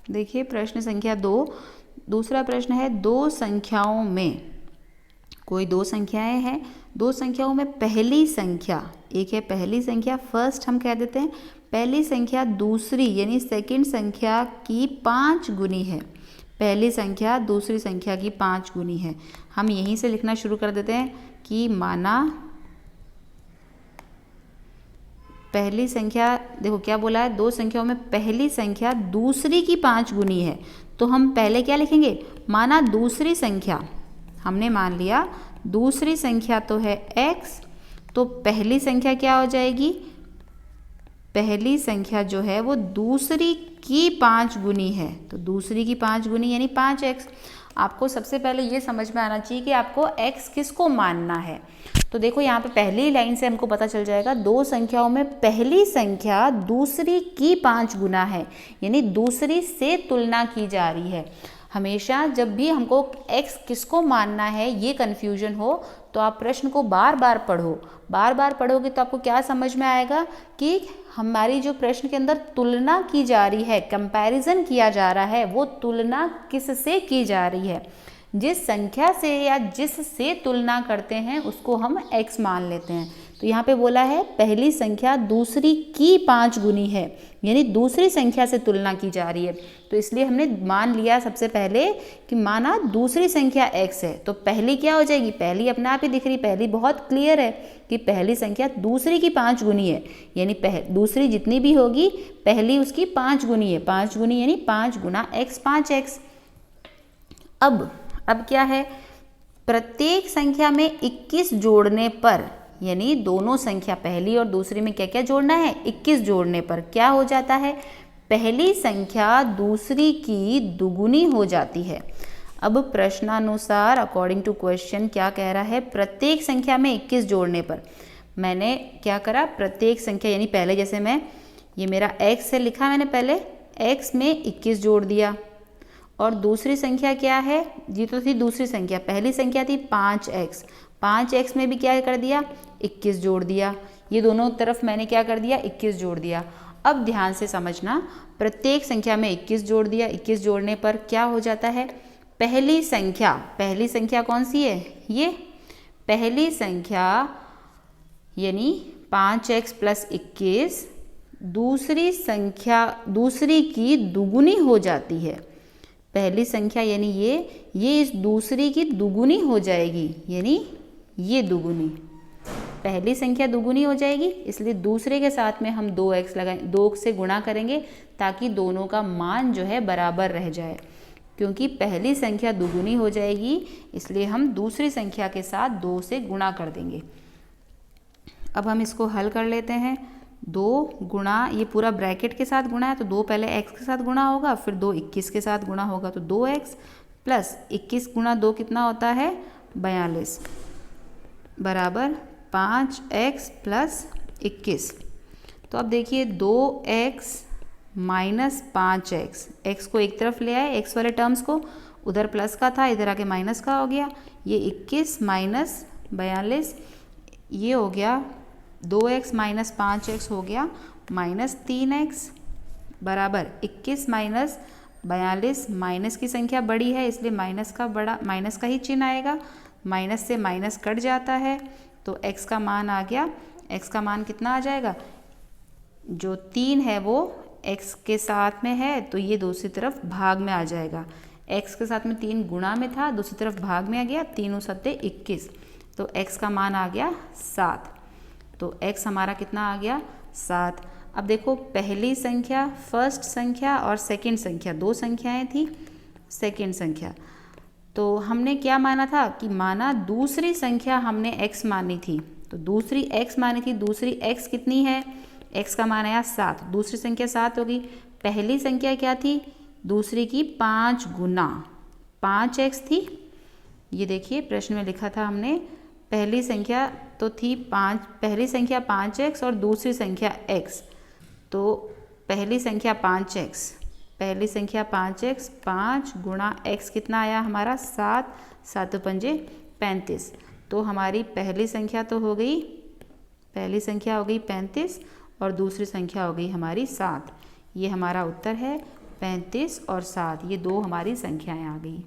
देखिए प्रश्न संख्या 2, दूसरा प्रश्न है दो संख्याओं में, कोई दो संख्याएं हैं, दो संख्याओं में पहली संख्या, एक है पहली संख्या फर्स्ट हम कह देते हैं, पहली संख्या दूसरी यानी सेकंड संख्या की 5 गुनी है। पहली संख्या दूसरी संख्या की 5 गुनी है। हम यहीं से लिखना शुरू कर देते हैं कि माना पहली संख्या, देखो क्या बोला है, दो संख्याओं में पहली संख्या दूसरी की 5 गुनी है। तो हम पहले क्या लिखेंगे, माना दूसरी संख्या, हमने मान लिया दूसरी संख्या तो है x, तो पहली संख्या क्या हो जाएगी, पहली संख्या जो है वो दूसरी की 5 गुनी है। तो दूसरी की 5 गुनी यानी 5x। आपको सबसे पहले ये समझ में आना चाहिए कि आपको x किसको मानना है। तो देखो यहाँ पे पहली लाइन से हमको पता चल जाएगा दो संख्याओं में पहली संख्या दूसरी की 5 गुना है, यानी दूसरी से तुलना की जा रही है। हमेशा जब भी हमको x किसको मानना है ये कन्फ्यूजन हो तो आप प्रश्न को बार बार पढ़ो, बार बार पढ़ोगे तो आपको क्या समझ में आएगा कि हमारी जो प्रश्न के अंदर तुलना की जा रही है, कंपैरिजन किया जा रहा है, वो तुलना किससे की जा रही है। जिस संख्या से या जिससे तुलना करते हैं उसको हम x मान लेते हैं। तो यहाँ पे बोला है पहली संख्या दूसरी की 5 गुनी है, यानी दूसरी संख्या से तुलना की जा रही है। तो इसलिए हमने मान लिया सबसे पहले कि माना दूसरी संख्या x है, तो पहली क्या हो जाएगी, पहली अपने आप ही दिख रही, पहली बहुत क्लियर है कि पहली संख्या दूसरी की 5 गुनी है, यानी दूसरी जितनी भी होगी पहली उसकी 5 गुनी है, 5 गुनी यानी 5 गुना x 5x। अब क्या है, प्रत्येक संख्या में 21 जोड़ने पर, यानी दोनों संख्या पहली और दूसरी में क्या क्या जोड़ना है, 21 जोड़ने पर क्या हो जाता है, पहली संख्या दूसरी की दुगुनी हो जाती है। अब प्रश्नानुसार अकॉर्डिंग टू क्वेश्चन क्या कह रहा है, प्रत्येक संख्या में 21 जोड़ने पर मैंने क्या करा, प्रत्येक संख्या यानी पहले जैसे मैं ये मेरा x है लिखा मैंने, पहले x में 21 जोड़ दिया, और दूसरी संख्या क्या है, ये तो थी दूसरी संख्या, पहली संख्या थी 5x, 5x में भी क्या कर दिया 21 जोड़ दिया, ये दोनों तरफ मैंने क्या कर दिया 21 जोड़ दिया। अब ध्यान से समझना, प्रत्येक संख्या में 21 जोड़ दिया, 21 जोड़ने पर क्या हो जाता है, पहली संख्या कौन सी है, ये पहली संख्या यानी 5x प्लस 21 दूसरी संख्या दूसरी की दुगुनी हो जाती है। पहली संख्या यानी ये इस दूसरी की दुगुनी हो जाएगी, यानी ये दुगुनी, पहली संख्या दुगुनी हो जाएगी, इसलिए दूसरे के साथ में हम 2x लगाएं, 2 से गुणा करेंगे ताकि दोनों का मान जो है बराबर रह जाए। क्योंकि पहली संख्या दुगुनी हो जाएगी इसलिए हम दूसरी संख्या के साथ 2 से गुणा कर देंगे। अब हम इसको हल कर लेते हैं। 2 गुणा, ये पूरा ब्रैकेट के साथ गुणा है तो 2 पहले x के साथ गुणा होगा, फिर 2 21 के साथ गुणा होगा, तो 2x प्लस 21 गुणा 2 कितना होता है 42 बराबर 5x प्लस 21। तो अब देखिए 2x माइनस 5x, x को एक तरफ ले आए, x वाले टर्म्स को, उधर प्लस का था इधर आके माइनस का हो गया, ये 21 माइनस 42, ये हो गया 2x माइनस 5x हो गया माइनस 3x बराबर 21 माइनस 42, माइनस की संख्या बड़ी है इसलिए माइनस का ही चिन्ह आएगा, माइनस से माइनस कट जाता है तो x का मान आ गया, x का मान कितना आ जाएगा, जो 3 है वो x के साथ में है तो ये दूसरी तरफ भाग में आ जाएगा, x के साथ में 3 गुणा में था, दूसरी तरफ भाग में आ गया, 3 सत्ते 21, तो x का मान आ गया 7, तो x हमारा कितना आ गया 7। अब देखो पहली संख्या, फर्स्ट संख्या और सेकंड संख्या, दो संख्याएं थी, सेकंड संख्या, तो हमने क्या माना था कि माना दूसरी संख्या हमने x मानी थी, तो दूसरी x मानी थी, दूसरी x कितनी है, x का मान आया 7, दूसरी संख्या 7 होगी, पहली संख्या क्या थी, दूसरी की 5 गुना 5x थी, ये देखिए प्रश्न में लिखा था हमने, पहली संख्या तो थी 5, पहली संख्या 5x और दूसरी संख्या x, तो पहली संख्या 5x, पहली संख्या 5x, 5 गुणा x कितना आया हमारा 7, 7 पंजे 35, तो हमारी पहली संख्या तो हो गई, पहली संख्या हो गई 35 और दूसरी संख्या हो गई हमारी 7, ये हमारा उत्तर है 35 और 7, ये दो हमारी संख्याएं आ गई।